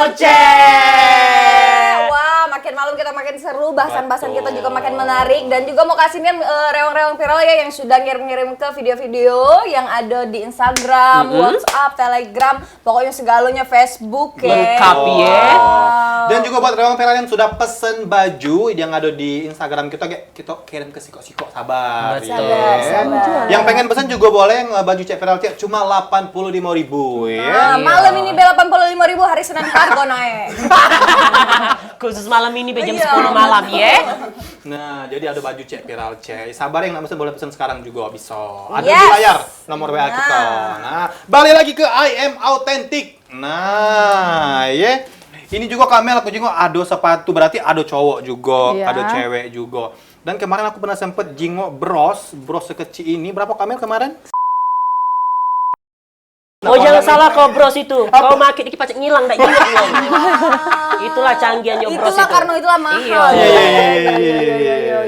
Oceh. Wah, makin malam kita makin seru, bahasan-bahasan kita juga makin menarik. Dan juga mau kasih nih rewang-rewang viral ya yang sudah ngirim-ngirim ke video-video yang ada di Instagram, WhatsApp, Telegram, pokoknya segalanya, Facebook ya. Lengkap ya. Dan juga buat rewang viral yang sudah pesen baju yang ada di Instagram kita kirim ke Siko-Siko, sabar. Sabar. Yang pengen pesen juga boleh baju cek viral cek cuma 85.000 ya. Malam ini B85.000, hari Senin harga naik. Khusus malam ini jam 10 malam ya. Nah, jadi ada baju cek viral cek. Sabar yang nggak pesen boleh pesen sekarang juga bisa. Ada di layar nomor WA kita. Nah, balik lagi ke I Am Authentic. Nah, ya. Ini juga Kamel aku juga ada sepatu, berarti ada cowok juga, ada cewek juga. Dan kemarin aku pernah sempet jingok bros sekecil ini. Berapa Kamel kemarin? Oh jangan salah kau bros itu. Kau makin dikit pacet ngilang dak ingat loh. Itulah canggihannya bros itu. Itulah karena itulah mahal. Iya.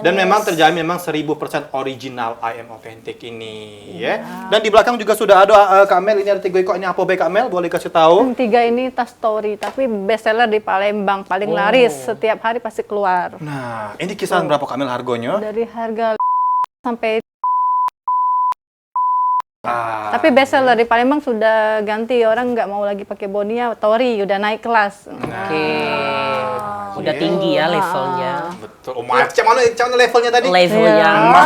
Dan memang terjamin memang 1000% original I Am Authentic ini ya. Dan di belakang juga sudah ada Kamel, ini ada 3 ekor, ini apa baik Kamel? Boleh kasih tahu? 3 ini tas story, tapi bestseller di Palembang, paling laris, setiap hari pasti keluar. Nah, ini kisaran berapa Kamel harganya? Dari harga sampai tapi bestseller di Palembang sudah ganti, orang nggak mau lagi pakai Bonia, Tori udah naik kelas. Oke. Udah tinggi ya levelnya. Betul. Oh, macam mana levelnya tadi? Levelnya.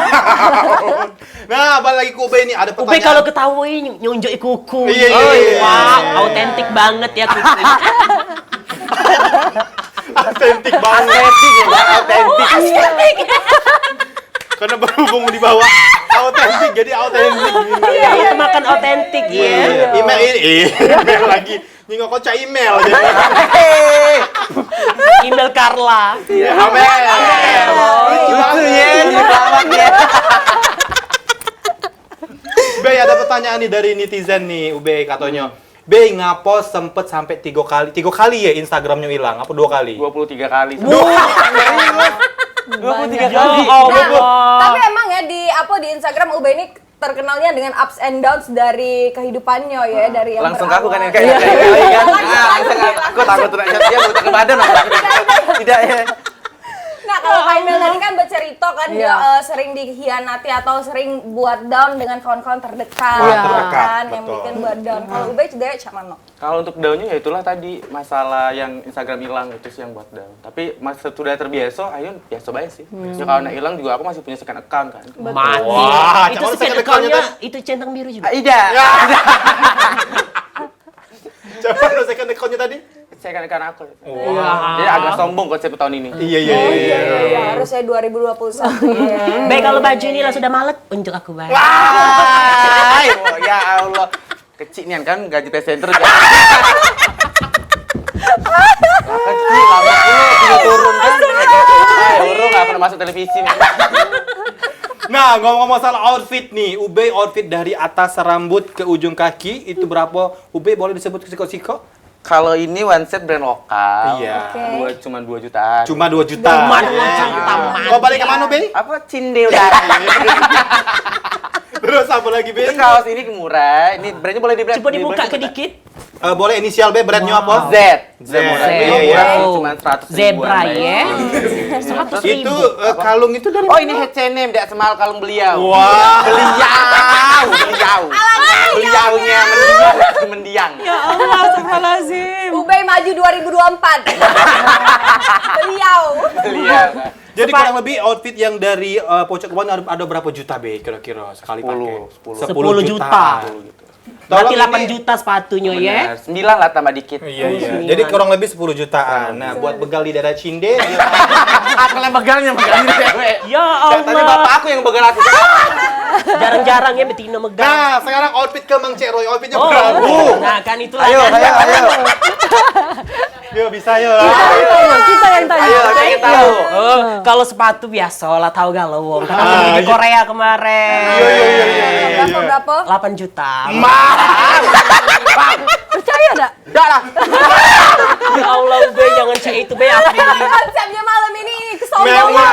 Nah, balik lagi ke Ube ini ada pertanyaan. Ube kalau ketawa ini nyonjok kuku. Iya. Wow, autentik banget ya kuku. Autentik banget. Autentik. Karena berhubung di bawah autentik, jadi autentik. Iya, makan autentik ya. Email lagi. Nyingok kocak email. Email Carla. Iya, Amel. Lucu ya, dilawak ya. Be, ada pertanyaan nih dari netizen nih, Ube katanya. Be, ngapo sempet sampai 3 kali ya Instagramnya hilang? Apa 2 kali? 23 kali. 23 kali. Tapi emang ya di Instagram Ube ini terkenalnya dengan ups and downs dari kehidupannya ya, dari yang Langsung aku kan berawal. kayak kan. Langsung aku takut dia mau ke badan. Tidak ya. Nah, kalau Kamel tadi kan bercerita kan dia sering dikhianati atau sering buat down dengan kawan-kawan terdekat, kan yang betul. bikin buat down. Kalau Ube juga cak mana? Kalau untuk downnya ya itulah tadi masalah yang Instagram hilang itu sih yang buat down. Tapi sudah terbiasa, ayo biasa baik sih. Ya kalau nak hilang juga aku masih punya second account kan. Mati. Wah, Itu cuman second second account-nya account-nya itu centang biru juga. Tidak. Coba lo second account-nya tadi? Second account aku. Jadi agak sombong konsep tahun ini. Iya, harusnya 2021. Baik kalau baju ini lah sudah malek, unjuk aku baik. Wah, ya Allah. Kecil nih kan gaji presenter kan. Kecil, lama dulu turun kan. Turun nggak pernah masuk televisi. Nah, ngomong masalah outfit nih, Ube outfit dari atas rambut ke ujung kaki itu berapa? Ube boleh disebut siko-siko? Kalau ini one set brand lokal, Iya. cuma 2 jutaan. Cuma 2 juta. Cuma 2 juta. Kau balik ke mana, Be? Apa cindil dari? Terus apa lagi, Be? Itu kaos ini murah. Ini brandnya boleh di brand. Coba dibuka sedikit. Boleh inisial B, brandnya apa? Z. Murah. Iya. Cuma 100 Zebra ya. Itu kalung itu dari Oh, ini H&M, tidak semal kalung beliau. Wah. Beliaunya mendiang. Ya Allah, astagfirullahaladzim. Ube maju 2024. Beliau. Jadi kurang lebih outfit yang dari pojok ke bawah ada berapa juta, Be, kira-kira sekali pakai? 10 juta. Berarti 8 juta sepatunya ya. 9 lah tambah dikit. Iya. Jadi kurang lebih 10 jutaan. Nah, buat begal di daerah Cinde. Aku yang begalnya cewek. Ya Katanya Allah. bapak aku yang begal aku. Jarang-jarang ya betina megang. Nah, sekarang outfit ke Mang Cek Roy. Outfitnya Oh, berapa? nah kan itulah. Ayo. Yo, bisa yo. Kita yang tanya. Ayo, kita tahu. Oh, kalau sepatu biasa lah tahu galau. Karena beli di Korea kemarin. Berapa? 8 juta. Percaya enggak? Enggak lah. Ya Allah, Be, jangan cek itu, Be. Konsepnya malam ini kesombongan.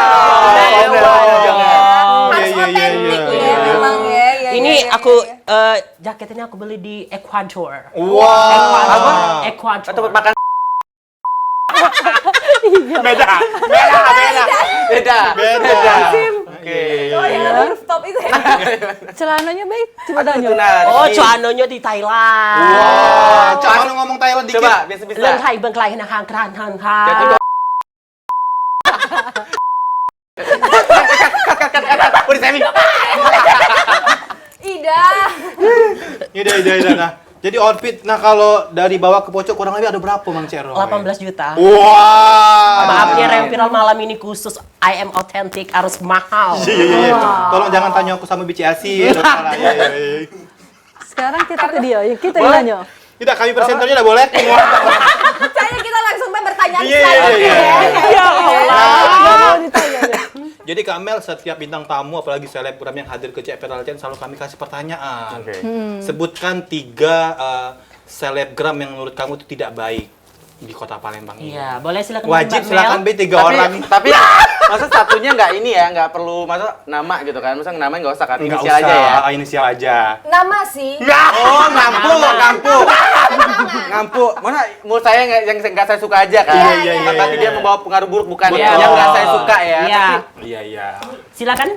Harus otentik ya memang ya. Ini aku jaket ini aku beli di Ecuador. Wow. Ecuador. Tempat makan Beda. Oke. Oh, yang ada rooftop itu ya. Celananya baik, coba tanya. Oh, cuanonya di Thailand. Wah, coba lu ngomong Thailand dikit. Coba, biasa-biasa. เรื่องไทยเบื้องไกลนะคางครานทางคา Udah saya Ida. Ida. Nah, jadi outfit, nah kalau dari bawah ke pojok kurang lebih ada berapa Mang Cero? 18 juta. Wah. Maaf ya, Rem Viral malam ini khusus I am authentic harus mahal. Iya. Tolong jangan tanya aku sama Bici Asi. Iya. Sekarang kita ke dia, ya kita yang nanya. Tidak, kami presenternya udah boleh. Kayaknya kita langsung bertanya Iya. Ya Allah. Nggak mau ditanya ya. Jadi Kak Mel, setiap bintang tamu, apalagi selebgram yang hadir ke Viral Channel, selalu kami kasih pertanyaan. Oke. Sebutkan 3 selebgram yang menurut kamu itu tidak baik di kota Palembang ini. Iya, boleh silakan. Wajib Mbak silakan Mel. B 3 orang. Tapi masa satunya nggak ini ya, nggak perlu masa nama gitu kan? Masa namanya nggak usah kan? Nggak Inisial aja ya. Inisial aja. Nama sih. Oh, ngampu. Mana menurut saya nggak saya suka aja kan? Iya. Berarti dia membawa pengaruh buruk bukan Betul. ya? Yang nggak saya suka ya. Iya. Tapi Iya. Silakan.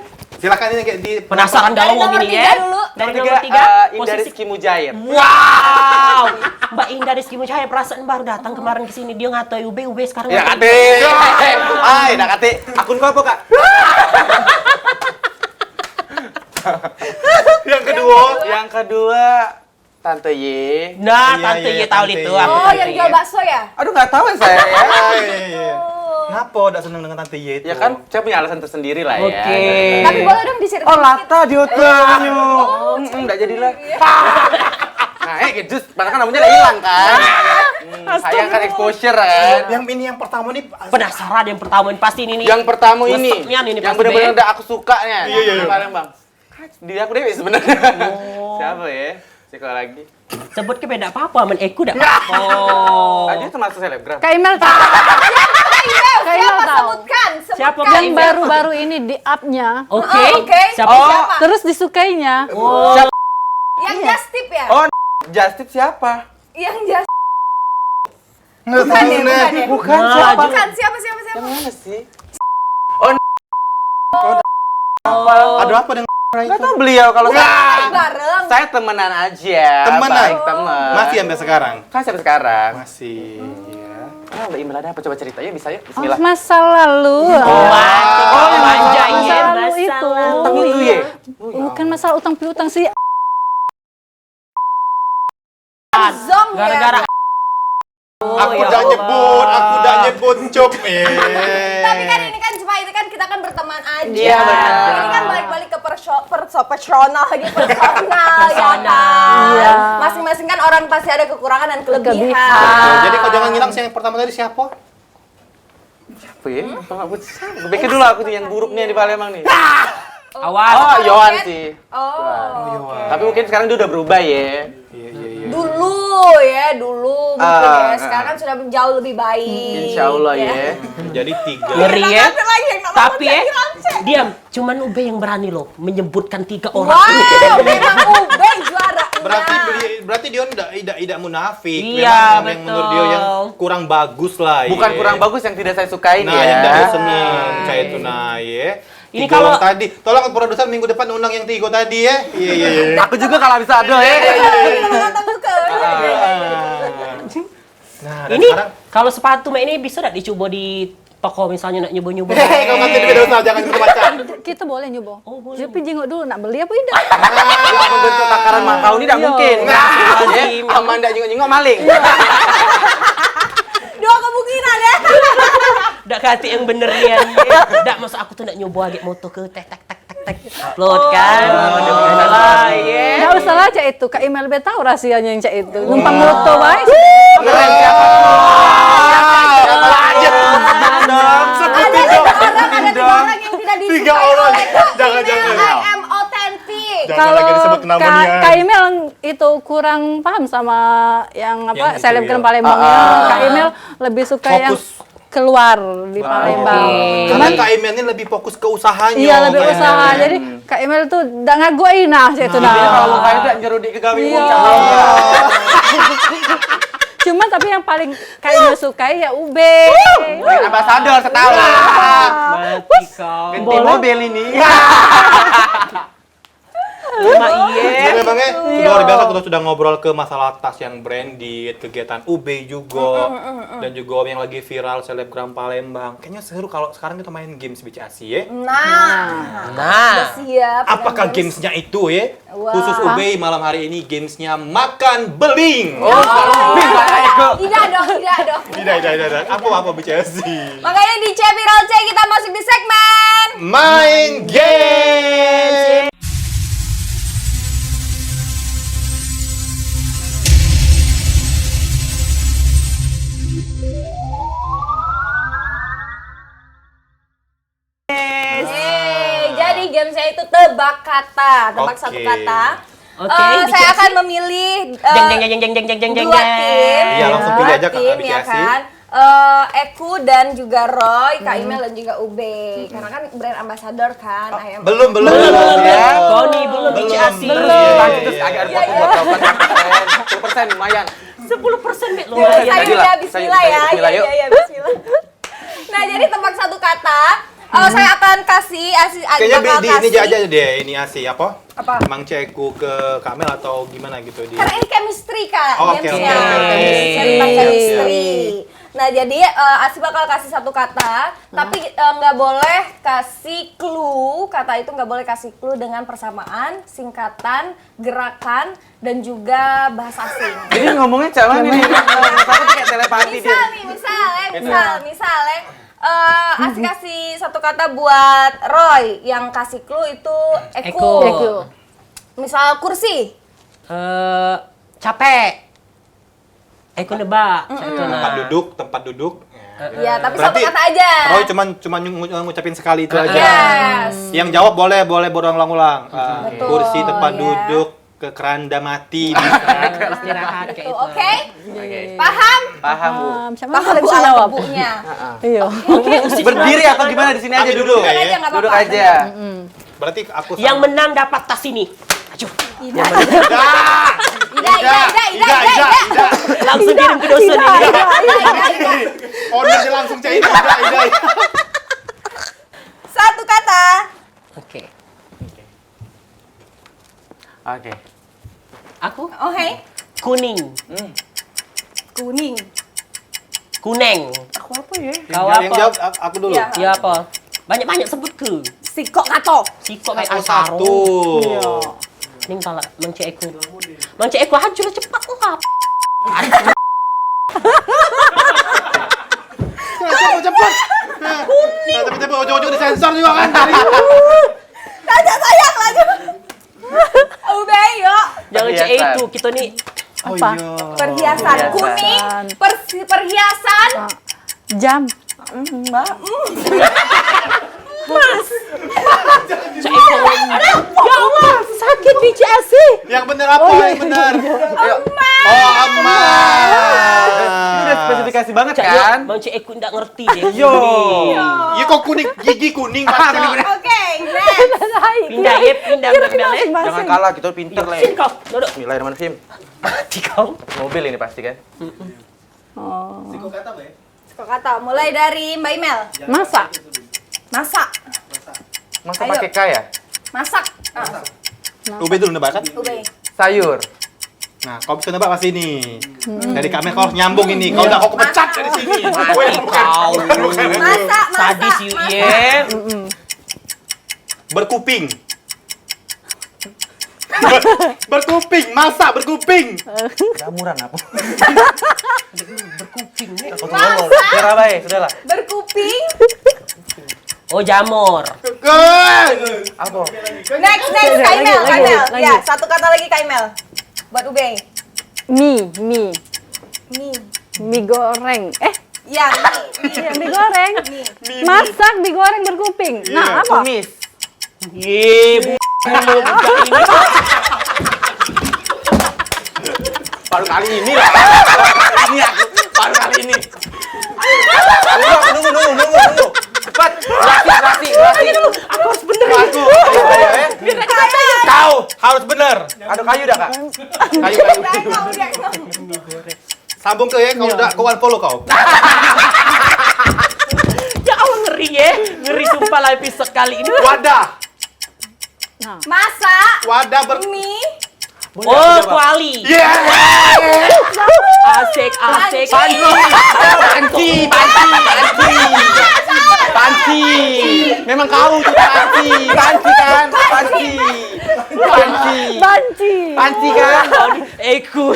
Silakan ini kayak di Penasaran Dari galau nomor gini tiga ya. dulu. Dari nomor nomor 3, Indah posisi Rizky Mujair. Wow, Mbak Indah Rizky Mujair perasaan baru datang kemarin ke sini dia ngatai UB sekarang. Ya ngatai. kate. Dah kate. Akun kau apa kak? Yang kedua Tante Y. Nah, Iya, tante iya, ya tahu Tante itu. Y. aku Oh, tante yang Y. jual bakso ya? Aduh nggak tahu ya saya ya. Iya. Kenapa udah seneng dengan Tante Y itu? Ya kan saya punya alasan tersendiri lah ya. Oke. Tapi boleh dong diceritain. Oh lata di hotelnya. Nggak jadilah. Nah, just padahal kan namanya udah hilang kan. Sayang kan exposure kan. Yang ini yang pertama nih Penasaran yang pertama ini pasti ini nih. Yang pertama ini, Ngeseknya nih yang pasti, benar-benar Be. udah aku sukanya. Iya. Palembang. Diri aku dewe sebenarnya. Siapa ya? Sekolah lagi. Sebut ke beda apa-apa, men Eku dah. Oh. Tadi termasuk selebgram. Kak Imel tahu. Kak Imel Siapa? tahu. Sebutkan. Siapa? Yang baru-baru ini di up-nya, Oke. Oke. Siapa? Siapa? terus disukainya. Oh. Yang just tip ya? Oh, Justip siapa? Yang just bukan ya? Bukan Nah, siapa? Bukan siapa? Mana sih? Ada apa dengan Nggak tahu beliau kalau bareng. saya temenan aja. Temenan? Baik teman. Masih sampai sekarang? Kan sampai sekarang. Masih. Iya. Ah, Mbak Imel ada apa? Coba cerita ya, bisa ya. Oh, Bismillah. masa lalu. Manja Masa ya, lalu itu. Utang itu ya? Bukan masalah utang piutang sih. Zong ya. Gara-gara Aku ya udah Allah. nyebut, Cuk. Tapi kan ini kan cuma itu kan kita kan berteman aja. Iya, benar. Ini kan balik-balik ke personal lagi personal ya kan. Iya. Masing-masing kan orang pasti ada kekurangan dan kelebihan. Kelebihan. Jadi kau jangan ngilang yang pertama tadi siapa? Apa ya? Pikir dulu aku tuh yang buruknya di Palembang nih. awas. Oh, Yohan sih. Oh. Tapi mungkin sekarang dia udah berubah ya. Iya. Dulu mungkin ya. Sekarang kan sudah jauh lebih baik. Insya Allah ya. Jadi 3. Ngeri ya. Ada lagi yang nama Tapi ya, Rance. diam. Cuman Ube yang berani loh menyebutkan 3 orang. Wow, memang Ube juara. Berarti dia tidak munafik. Iya, Memang yang menurut dia yang betul. kurang bagus lah. Bukan ya. kurang bagus yang tidak saya sukain Nah, ya. yang tidak senang kayak itu nah ya. Ini Tiga kalau- orang tadi, tolong produser minggu depan undang yang 3 tadi ya. Iya. Aku juga kalau bisa ada ya. Nonton buka. Nah, dan Ini sekarang kalau sepatu Mek, ini bisa tidak dicoba di toko misalnya nak nyoba-nyoba? kalau ngasih duit dosa jangan baca. Kita boleh nyoba. Oh, boleh. Tapi jenguk dulu nak beli apa tidak? Kalau membentuk takaran makau ini tidak Iya. mungkin. Astagfirullahaladzim. Amanda nyingok-nyingok maling. Dua kemungkinan ya. Dak kati yang bener nian. Dak masa aku tuh nak nyoba agak moto ke tek upload kan. Bener-bener lah ya. Nggak usah lah cak itu. Kak Imel be tahu rahasianya yang cak itu. Numpang moto baik. Keren siapa? Lanjut. Sebutin dong. Ada 3 orang yang tidak disukai 3 orang. oleh Kak Jangan. Email. I am authentic. Jangan lagi disebut namanya. Kak Imel itu kurang paham sama yang apa Yang itu, selebgram iya. Palembangnya. Kak Imel lebih suka yang Fokus. keluar di Palembang. Karena Kak Emel ini lebih fokus ke usahanya. Iya lebih kayaknya. usaha. Jadi Kak Imel tuh udah ngaguin nah cak itu Jadi kalau nah. mau kaya tidak nyerudik ke gawe Iya. uang. Cuma tapi yang paling kayaknya sukai ya ube. Brand ambassador setahun. Mati kau. Ganti mobil ini. Cuma iya. Jadi memangnya sudah luar biasa kita sudah ngobrol ke masalah tas yang branded, kegiatan UB juga, dan juga yang lagi viral selebgram Palembang. Kayaknya seru kalau sekarang kita main games BCAC ya. Udah siap. Apakah gamesnya itu ya? Wah. Khusus UB malam hari ini gamesnya makan beling. Tidak dong. Tidak. Apa BCAC? Makanya di Viral C kita masuk di segmen Main game. Jadi gamesnya itu tebak kata, tebak Oke. satu kata. Oke, Saya BCAC. akan memilih Jeng. dua tim. Iya, langsung pilih aja, Kak, tim, ya BCAC. kan. Eku dan juga Roy, Kak Imel dan juga Ube. Karena kan brand ambassador kan. Belum. Ya. Koni belum BCAC. Lanjut terus agak ada buat 10% lumayan. 10% Bet Ya, lumayan. saya Lagi lah. udah bismillah ya. Bismillah, yuk. Iya, bismillah. Nah, jadi tebak satu kata. Saya akan kasih Kayaknya bakal di ini aja deh, ini Asi apa? Apa? Mang Ceku ke Kamel atau gimana gitu di. Karena ini chemistry, Kak. Oh, oke, gamesnya. oke. Cerita chemistry. Nah, jadi Asi bakal kasih satu kata, tapi nggak boleh kasih clue. Kata itu nggak boleh kasih clue dengan persamaan, singkatan, gerakan, dan juga bahasa asing. Ini ngomongnya cuman ini. Tapi kayak telepati dia. Misalnya, Asi kasih satu kata buat Roy, yang kasih clue itu Eku. Eku. Misal kursi. Capek. Eko nebak. Tempat duduk. Ya, tapi Berarti satu kata aja. Roy cuma ngucapin sekali itu aja. Yes. Yang jawab boleh berulang-ulang. Betul, Kursi, tempat ya. duduk, ke keranda mati bisa. Istirahat kayak Tuh, itu. Oke? Paham? Paham, Bu. Siapa Paham yang Bu bisa alat jawab? ibunya. Iya. Berdiri atau gimana di sini aja Ambil duduk. dulu, Duduk ya. aja nggak apa-apa. Duduk aja. Berarti aku Yang menang dapat tas ini. Ayo. Ida. Langsung kirim ke dosen ini. Ordernya langsung cair. Ida. Satu kata. Oke. Oke. Aku Oke. kuning. Kuning. Kuneng. Aku apa ya? Kau Yang apa? jawab aku dulu. Iya. Ya apa? Banyak-banyak sebut ke. Sikok kato. Sikok kayak Aku asaro. satu. Ning pala Mang Ceku. Mang Ceku hancur cepat lah. Cepet. Tapi ujung-ujung disensor juga kan. Tanya sayang lagi. Ube yuk. Jangan cek Perhiasan. itu, kita nih Oh Apa? iya. Perhiasan Perhiasan. kuning. Perhiasan. Jam. cek itu. Ya Allah, sakit BCAC. Yang benar apa? Yang benar. Oh, emas. Ini udah spesifikasi banget Cak, kan? Mang Ceku ndak ngerti deh. Yo. Iya kok kuning, gigi kuning pasti. Oke, next. Pindah ya, pindah berbeda. Jangan kalah, kita pinter lah. Sini kau, duduk. Bismillahirrahmanirrahim. Mati kau. Mobil ini pasti kan? Oh. Sikok kata. Mulai dari Mbak Imel. Masak. Masak. Masa Ayo. pakai K ya? Masak. Ube dulu nebak kan? Ube. Sayur. Nah, kau bisa nebak pasti ini. Dari kami kau harus nyambung ini. Kau udah kau kepecat dari sini. Gue Kau. Masak. Sadis you, ye. berkuping. Berkuping, masak berkuping. Jamuran apa? Berkuping. Biar apa ya? Sudahlah. Berkuping. Oh, jamur. Apa? Next, Kak Imel. Kak Imel. Ya, satu kata lagi Kak Imel. Buat Ube. Mie. Mie. Mie goreng. Ya, Iya, mie goreng. mie. Masak, digoreng, berkuping. Nah, apa? Tumis. Ye, bu. Ini. Baru kali ini lah. Ini aku. Baru kali ini. Nunggu. Cepat. Berasi. Aku harus bener. Aku. Ayo, ya. Kau harus benar. Ada kayu dah, Kak? Kayu. Udah. Sambung ke ya, kalau udah kau unfollow kau. Ya Allah ngeri ya. Ngeri sumpah lah episode kali ini. Wadah. Masak Wadah mie. Oh, kuali. Asik. Panci. Memang kau tuh panci. Panci kan? Panci kan? Eku.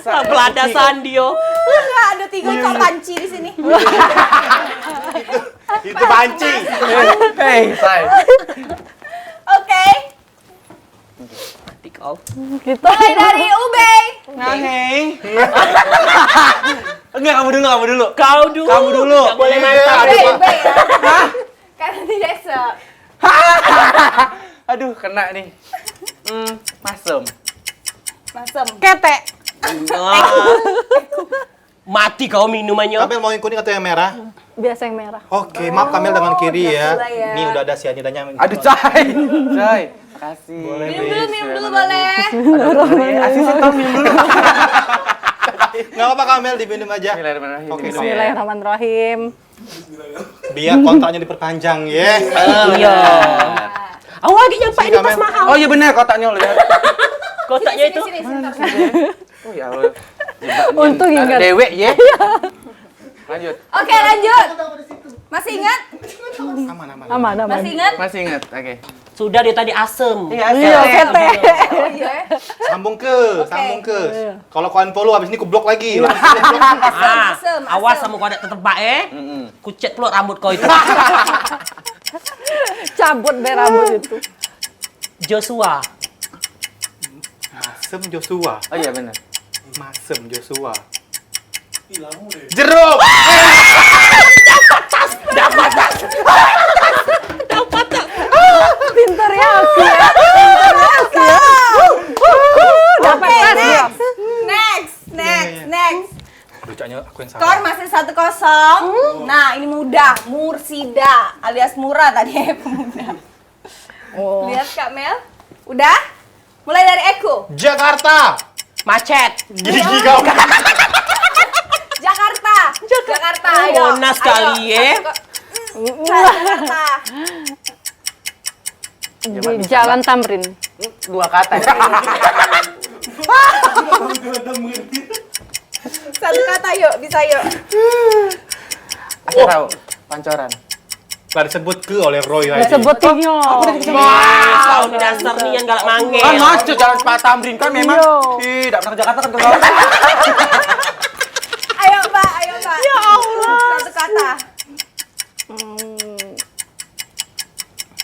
Belanda Sandio. Enggak ada 3 kok panci di sini. Itu panci. Hei, say. Oke. Mati kau. Mulai dari Ubay. Hei. Enggak, kamu dulu. Kau dulu. Kamu dulu. Gak boleh Iya, mantap. ada Pak. Ubay ya. Karena tidak se. Aduh, kena nih. Masem. Masem. Ketek. Mati kau minumannya. Kamel mau yang kuning atau yang merah? Biasa yang merah. Oke, maaf Kamel dengan kiri ya. gula ya. Ini udah ada sianidanya. Aduh, Cai. Makasih. Minum dulu boleh. Asisten tolong minum dulu. Nggak apa-apa Kamel, diminum aja. Bismillahirrahmanirrahim. Oke, Bismillahirrahmanirrahim. biar kontraknya diperpanjang ya. Iya. Awak lagi nyampe ini pas Kamel. mahal. Oh iya benar kotaknya lihat. Kotaknya itu. Sini, sebentar. Oh ya Allah. Untung ingat. Dewek ya. Lanjut. Oke, lanjut. Masih ingat? Aman. Masih ingat? Masih ingat? Oke. Sudah dia tadi asem. Iya, Iya, ketek. Oh iya. Sambung ke. Kalau kau unfollow habis ini ku blok lagi. Asem. Awas sama kau ada tetebak Kucet keluar rambut kau itu. Cabut deh rambut itu. Joshua. Masem Joshua. Oh iya benar. Masem Joshua. Jeruk. Pintar ya aku ya. Dapat Oke, tas ya. next. Lucanya aku yang Skor salah. masih 1-0. Nah, ini mudah. Mursida alias Mura tadi pemuda. Oh. Lihat Kak Mel. Udah? Mulai dari Eko. Jakarta. Macet. Gigi kau. Jakarta. Ayo. Monas kali ya. Jakarta. Di Jalan Tamrin. Dua kata. Satu kata yuk, bisa yuk. Aku tahu. Pancoran. Gak disebut ke oleh Roy tadi. Disebut tinyo. Kau ini dasar nih yang galak mangge. Kan macet jalan Pak Tamrin kan memang. Iya. Tidak pernah ke Jakarta kan kau. Ayo Mbak. Ya Allah. Satu kata.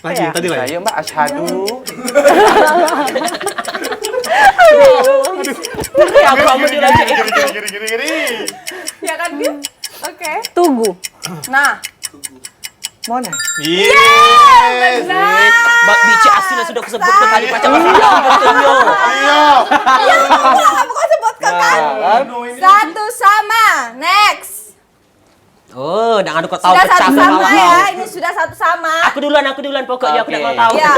Lagi yang tadi lah ya. Ayo Mbak, asyhadu. Ya kamu dilajak Gini. Ya kan, Bil? Oke. Tugu. Nah. Mana? Yes. Mbak Bici aslinya sudah kusebut ke tadi pacar betulnya. Ayo. Kamu kok sebutkan kan? Satu sama. Next. Oh, dah ada kau tahu Sudah pecah satu sama sama ya. Ini sudah satu sama. Aku duluan pokoknya aku Oke. tidak mau tahu. Ya.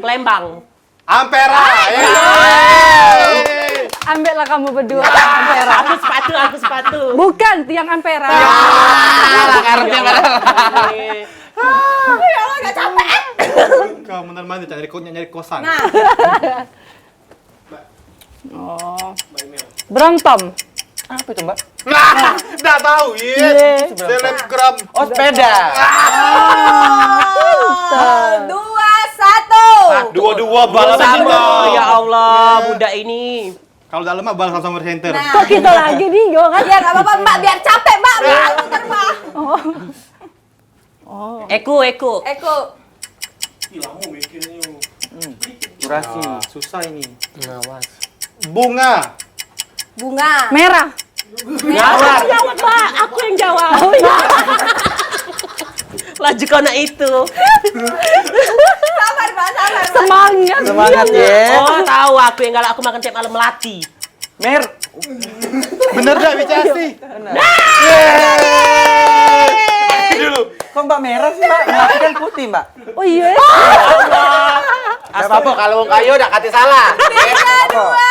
Lembang. Ampera. Ambillah kamu berdua Ampera. Aku sepatu. Bukan tiang Ampera. Karena Ya Allah, gak capek. Kau bener-bener nyari kosan. Nah. Oh. Brompton. apa itu Mbak? Nah, dah tahu ya. Selebgram. Oh sepeda. Dua, satu. 2-2 balas Sama. kita. Ya Allah, budak ini. Kalau dalam mah balas sama center. Nah. Kok kita lagi nih, Jo kan? Ya nggak apa-apa Mbak, biar capek Mbak. Bentar Mbak. Eko. Eko. Durasi. Susah ini. Ngawas. Bunga. Bunga. Merah. Jawab, Pak. Aku yang jawab. Laju kona itu. Sabar Mbak, sabar. Mbak. Semangat. Semangat ya. Oh, tahu aku yang galak aku makan tiap malam melati. Mer. Bener dah Bicasi. Dulu. Kok Mbak merah sih Mbak? Melati kan putih Mbak. Oh iya. Gak apa-apa kalau kayu udah kati salah. 3-2.